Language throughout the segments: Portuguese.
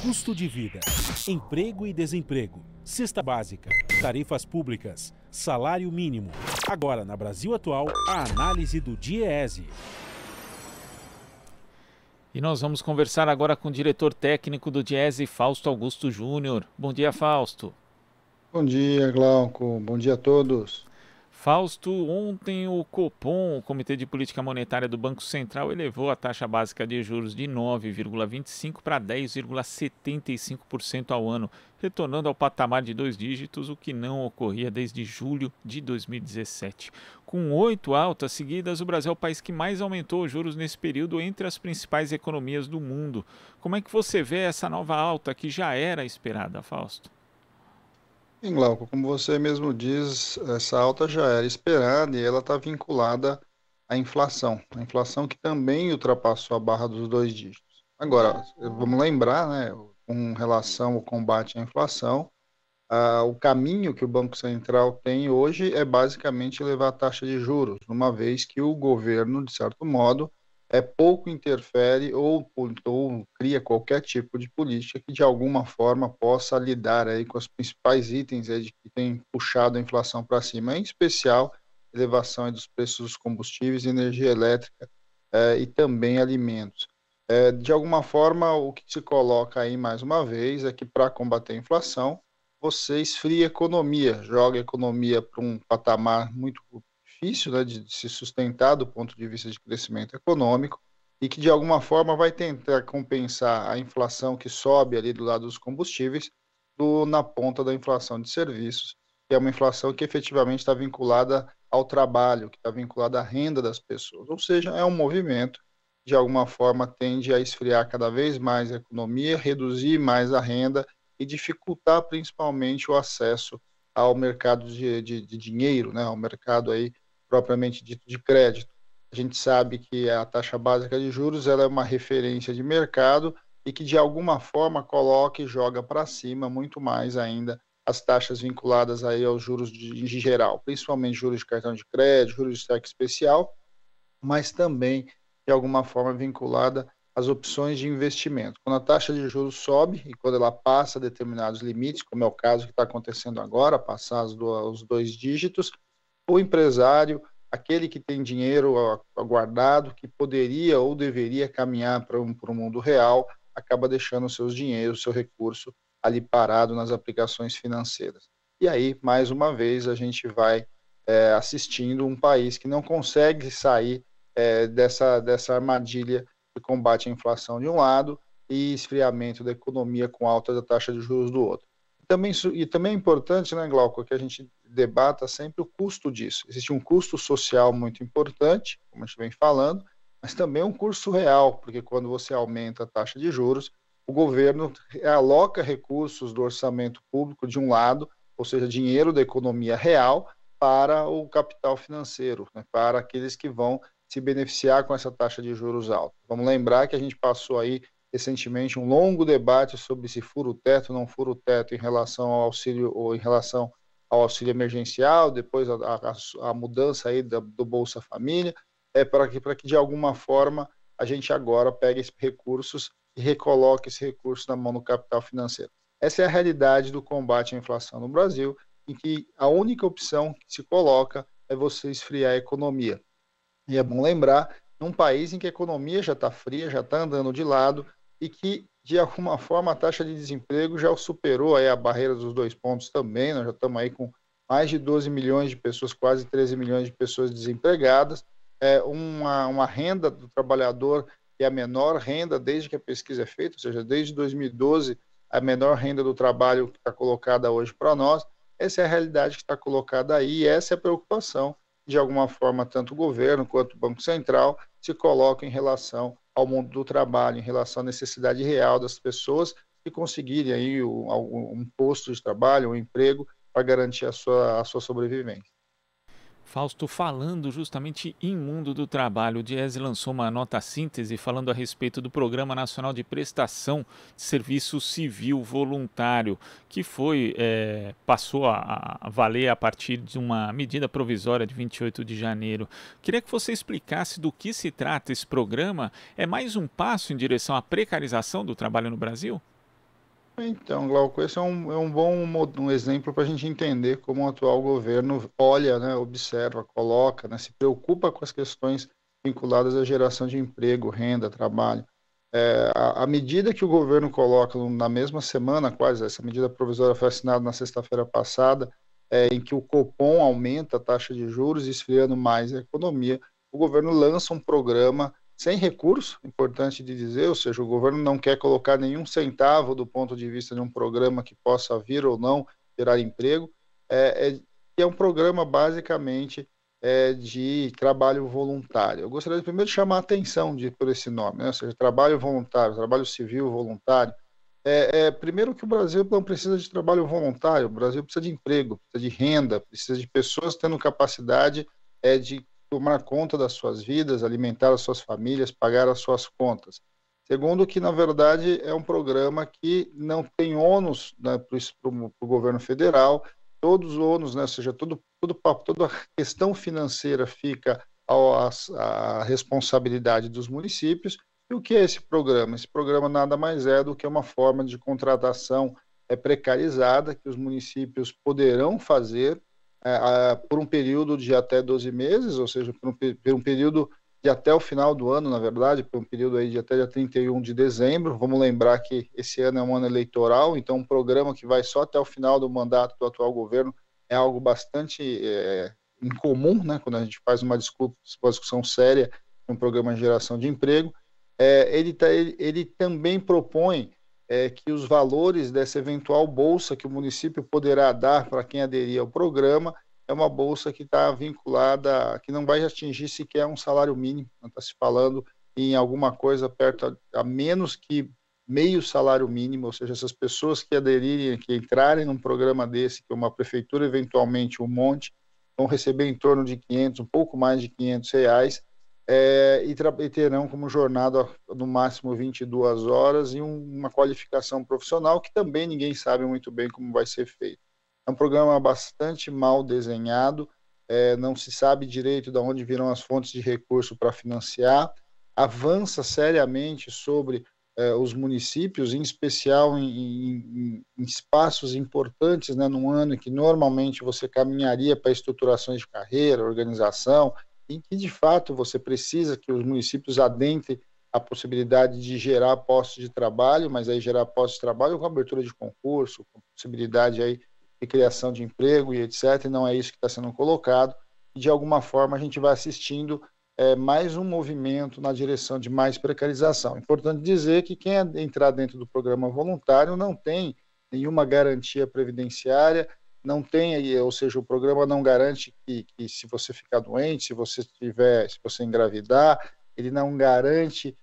Custo de vida, emprego e desemprego, cesta básica, tarifas públicas, salário mínimo. Agora, na Brasil Atual, a análise do DIEESE. E nós vamos conversar agora com o diretor técnico do DIEESE, Fausto Augusto Júnior. Bom dia, Fausto. Bom dia, Glauco. Bom dia a todos. Fausto, ontem o Copom, o Comitê de Política Monetária do Banco Central, elevou a taxa básica de juros de 9,25% para 10,75% ao ano, retornando ao patamar de 2 dígitos, o que não ocorria desde julho de 2017. Com 8 altas seguidas, o Brasil é o país que mais aumentou os juros nesse período entre as principais economias do mundo. Como é que você vê essa nova alta que já era esperada, Fausto? Bem, Glauco, como você mesmo diz, essa alta já era esperada e ela está vinculada à inflação. A inflação que também ultrapassou a barra dos 2 dígitos. Agora, vamos lembrar, né, com relação ao combate à inflação, o caminho que o Banco Central tem hoje é basicamente elevar a taxa de juros, uma vez que o governo, de certo modo, pouco interfere ou cria qualquer tipo de política que de alguma forma possa lidar aí com os principais itens aí que tem puxado a inflação para cima, em especial elevação aí dos preços dos combustíveis, energia elétrica e também alimentos. De alguma forma, o que se coloca aí mais uma vez é que para combater a inflação, você esfria a economia, joga a economia para um patamar muito difícil, né, de se sustentar do ponto de vista de crescimento econômico e que de alguma forma vai tentar compensar a inflação que sobe ali do lado dos combustíveis na ponta da inflação de serviços, que é uma inflação que efetivamente está vinculada ao trabalho, que está vinculada à renda das pessoas. Ou seja, é um movimento que de alguma forma tende a esfriar cada vez mais a economia, reduzir mais a renda e dificultar principalmente o acesso ao mercado de dinheiro, né, ao mercado aí propriamente dito de crédito. A gente sabe que a taxa básica de juros ela é uma referência de mercado e que de alguma forma coloca e joga para cima muito mais ainda as taxas vinculadas aí aos juros em geral, principalmente juros de cartão de crédito, juros de cheque especial, mas também de alguma forma vinculada às opções de investimento. Quando a taxa de juros sobe e quando ela passa determinados limites, como é o caso que está acontecendo agora, passar os 2 dígitos, o empresário, aquele que tem dinheiro guardado, que poderia ou deveria caminhar para o mundo real, acaba deixando os seus dinheiros, o seu recurso ali parado nas aplicações financeiras. E aí, mais uma vez, a gente vai assistindo um país que não consegue sair dessa armadilha de combate à inflação de um lado e esfriamento da economia com alta da taxa de juros do outro. Também é importante, né, Glauco, que a gente debata sempre o custo disso. Existe um custo social muito importante, como a gente vem falando, mas também um custo real, porque quando você aumenta a taxa de juros, o governo aloca recursos do orçamento público de um lado, ou seja, dinheiro da economia real, para o capital financeiro, né, para aqueles que vão se beneficiar com essa taxa de juros alta. Vamos lembrar que a gente passou aí recentemente um longo debate sobre se fura o teto ou não fura o teto em relação ao auxílio ou em relação ao auxílio emergencial, depois a mudança aí do Bolsa Família, para que de alguma forma a gente agora pegue esses recursos e recoloque esse recurso na mão do capital financeiro. Essa é a realidade do combate à inflação no Brasil, em que a única opção que se coloca é você esfriar a economia. E é bom lembrar, num país em que a economia já está fria, já está andando de lado e que, de alguma forma, a taxa de desemprego já superou aí a barreira dos 2 pontos também. Nós já estamos aí com mais de 12 milhões de pessoas, quase 13 milhões de pessoas desempregadas, uma renda do trabalhador que é a menor renda desde que a pesquisa é feita, ou seja, desde 2012, a menor renda do trabalho que está colocada hoje para nós. Essa é a realidade que está colocada aí e essa é a preocupação de alguma forma, tanto o governo quanto o Banco Central se colocam em relação ao mundo do trabalho, em relação à necessidade real das pessoas de conseguirem aí um posto de trabalho, um emprego para garantir a sua sobrevivência. Fausto, falando justamente em mundo do trabalho, o Diese lançou uma nota síntese falando a respeito do Programa Nacional de Prestação de Serviço Civil Voluntário, que passou a valer a partir de uma medida provisória de 28 de janeiro. Queria que você explicasse do que se trata esse programa. É mais um passo em direção à precarização do trabalho no Brasil? Então, Glauco, esse é um bom exemplo para a gente entender como o atual governo olha, né, observa, coloca, né, se preocupa com as questões vinculadas à geração de emprego, renda, trabalho. A medida que o governo coloca na mesma semana, quase, essa medida provisória foi assinada na sexta-feira passada, em que o Copom aumenta a taxa de juros, esfriando mais a economia, o governo lança um programa sem recurso, importante de dizer, ou seja, o governo não quer colocar nenhum centavo do ponto de vista de um programa que possa vir ou não gerar emprego, é um programa basicamente de trabalho voluntário. Eu gostaria primeiro de chamar a atenção por esse nome, né? Ou seja, trabalho voluntário, trabalho civil voluntário. Primeiro que o Brasil não precisa de trabalho voluntário, o Brasil precisa de emprego, precisa de renda, precisa de pessoas tendo capacidade de tomar conta das suas vidas, alimentar as suas famílias, pagar as suas contas. Segundo, que na verdade é um programa que não tem ônus, né, para o governo federal, todos os ônus, né, ou seja, toda a questão financeira fica à responsabilidade dos municípios. E o que é esse programa? Esse programa nada mais é do que uma forma de contratação precarizada que os municípios poderão fazer por um período de até 12 meses, ou seja, por um período de até o final do ano, na verdade, por um período aí de até dia 31 de dezembro. Vamos lembrar que esse ano é um ano eleitoral, então um programa que vai só até o final do mandato do atual governo é algo bastante incomum, né, quando a gente faz uma discussão séria um programa de geração de emprego. Ele também propõe que os valores dessa eventual bolsa que o município poderá dar para quem aderir ao programa é uma bolsa que está vinculada, que não vai atingir sequer um salário mínimo, está se falando em alguma coisa perto a menos que meio salário mínimo, ou seja, essas pessoas que aderirem, que entrarem num programa desse, que uma prefeitura eventualmente monte, vão receber em torno de 500, um pouco mais de R$ 500, e terão como jornada no máximo 22 horas e uma qualificação profissional que também ninguém sabe muito bem como vai ser feito. É um programa bastante mal desenhado, não se sabe direito de onde virão as fontes de recurso para financiar, avança seriamente sobre os municípios, em especial em espaços importantes, né, num ano em que normalmente você caminharia para estruturações de carreira, organização, em que, de fato, você precisa que os municípios adentrem a possibilidade de gerar postos de trabalho, mas aí gerar postos de trabalho com abertura de concurso, com possibilidade aí de criação de emprego e etc., e não é isso que está sendo colocado, e de alguma forma a gente vai assistindo mais um movimento na direção de mais precarização. Importante dizer que quem entrar dentro do programa voluntário não tem nenhuma garantia previdenciária, não tem, ou seja, o programa não garante que se você ficar doente, se você engravidar, ele não garante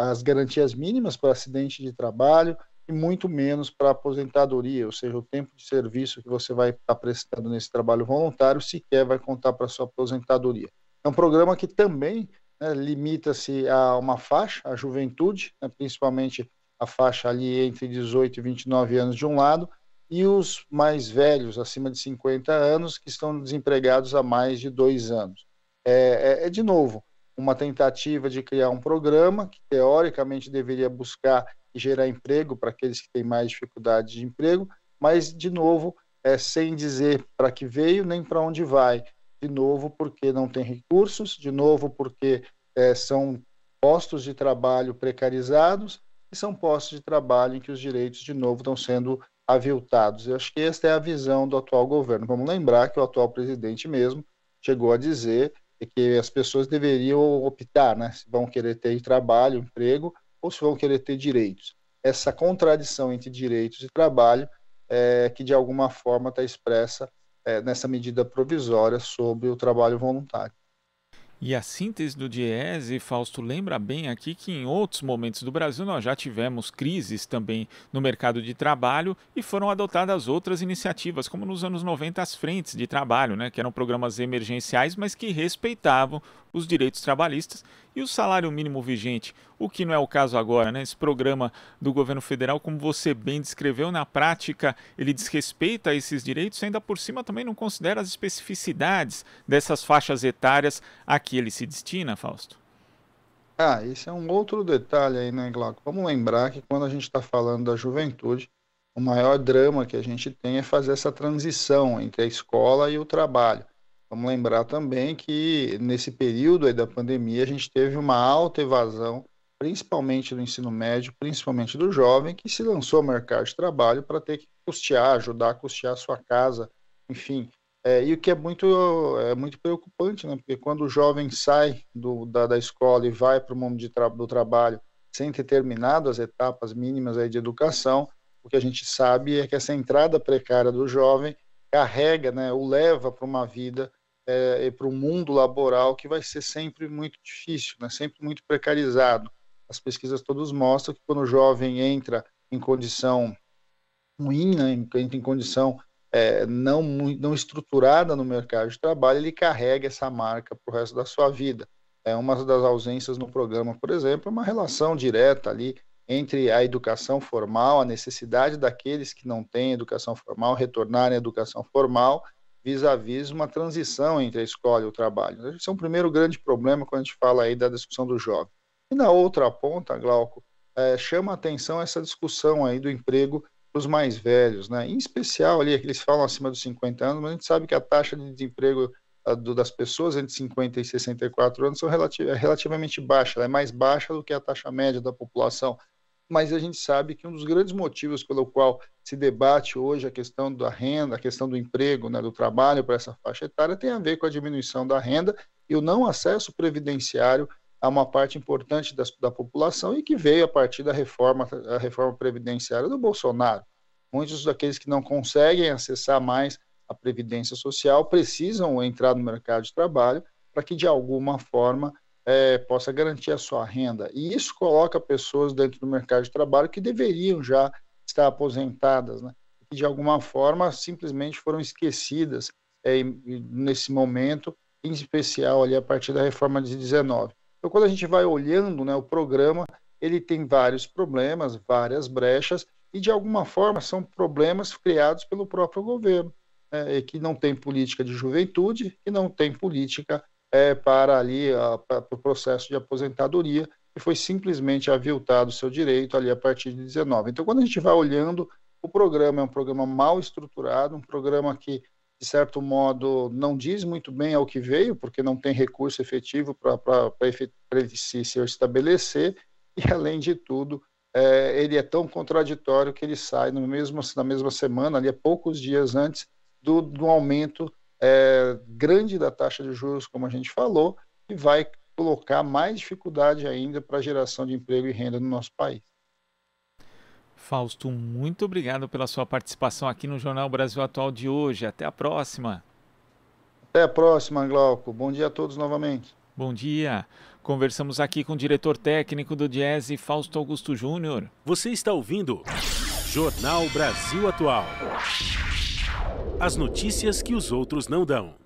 as garantias mínimas para acidente de trabalho e muito menos para aposentadoria, ou seja, o tempo de serviço que você vai estar prestando nesse trabalho voluntário sequer vai contar para a sua aposentadoria. É um programa que também, né, limita-se a uma faixa, a juventude, né, principalmente a faixa ali entre 18 e 29 anos de um lado, e os mais velhos, acima de 50 anos, que estão desempregados há mais de 2 anos. De novo, uma tentativa de criar um programa que, teoricamente, deveria buscar e gerar emprego para aqueles que têm mais dificuldade de emprego, mas, de novo, sem dizer para que veio nem para onde vai. De novo, porque não tem recursos, de novo, porque são postos de trabalho precarizados e são postos de trabalho em que os direitos, de novo, estão sendo aviltados. Eu acho que esta é a visão do atual governo. Vamos lembrar que o atual presidente mesmo chegou a dizer que as pessoas deveriam optar, né, se vão querer ter trabalho, emprego, ou se vão querer ter direitos. Essa contradição entre direitos e trabalho que de alguma forma está expressa nessa medida provisória sobre o trabalho voluntário. E a síntese do Diese, Fausto, lembra bem aqui que em outros momentos do Brasil nós já tivemos crises também no mercado de trabalho e foram adotadas outras iniciativas, como nos anos 90 as frentes de trabalho, né, que eram programas emergenciais, mas que respeitavam os direitos trabalhistas e o salário mínimo vigente, o que não é o caso agora, né? Esse programa do governo federal, como você bem descreveu, na prática ele desrespeita esses direitos e ainda por cima também não considera as especificidades dessas faixas etárias a que ele se destina, Fausto. Esse é um outro detalhe aí, né, Glauco? Vamos lembrar que quando a gente está falando da juventude, o maior drama que a gente tem é fazer essa transição entre a escola e o trabalho. Vamos lembrar também que nesse período aí da pandemia a gente teve uma alta evasão, principalmente do ensino médio, principalmente do jovem, que se lançou ao mercado de trabalho para ter que custear, ajudar a custear a sua casa, enfim. E o que é muito preocupante, né? Porque quando o jovem sai da escola e vai para o mundo do trabalho sem ter terminado as etapas mínimas aí de educação, o que a gente sabe é que essa entrada precária do jovem carrega, né, o leva para uma vida e para um mundo laboral que vai ser sempre muito difícil, né, sempre muito precarizado. As pesquisas todas mostram que quando o jovem entra em condição ruim, né, entra em condição não estruturada no mercado de trabalho, ele carrega essa marca para o resto da sua vida. Uma das ausências no programa, por exemplo, é uma relação direta ali entre a educação formal, a necessidade daqueles que não têm educação formal retornarem à educação formal, vis-à-vis uma transição entre a escola e o trabalho. Esse é um primeiro grande problema quando a gente fala aí da discussão do jovem. E na outra ponta, Glauco, chama a atenção essa discussão aí do emprego para os mais velhos, né? Em especial ali, eles falam acima dos 50 anos, mas a gente sabe que a taxa de desemprego das pessoas entre 50 e 64 anos é relativamente baixa, ela é mais baixa do que a taxa média da população. Mas a gente sabe que um dos grandes motivos pelo qual se debate hoje a questão da renda, a questão do emprego, né, do trabalho para essa faixa etária, tem a ver com a diminuição da renda e o não acesso previdenciário a uma parte importante da população e que veio a partir da reforma previdenciária do Bolsonaro. Muitos daqueles que não conseguem acessar mais a previdência social precisam entrar no mercado de trabalho para que, de alguma forma, possa garantir a sua renda. E isso coloca pessoas dentro do mercado de trabalho que deveriam já estar aposentadas, né? Que de alguma forma simplesmente foram esquecidas nesse momento, em especial ali a partir da reforma de 19. Então, quando a gente vai olhando, né, o programa, ele tem vários problemas, várias brechas, e de alguma forma são problemas criados pelo próprio governo, que não tem política de juventude, que não tem política para o processo de aposentadoria, e foi simplesmente aviltado o seu direito ali a partir de 19. Então, quando a gente vai olhando, o programa é um programa mal estruturado, um programa que, de certo modo, não diz muito bem ao que veio, porque não tem recurso efetivo para ele se estabelecer, e, além de tudo, ele é tão contraditório que ele sai na mesma semana, ali a poucos dias antes do aumento grande da taxa de juros, como a gente falou, e vai colocar mais dificuldade ainda para a geração de emprego e renda no nosso país. Fausto, muito obrigado pela sua participação aqui no Jornal Brasil Atual de hoje. Até a próxima. Até a próxima, Glauco. Bom dia a todos novamente. Bom dia. Conversamos aqui com o diretor técnico do Diese, Fausto Augusto Júnior. Você está ouvindo Jornal Brasil Atual. As notícias que os outros não dão.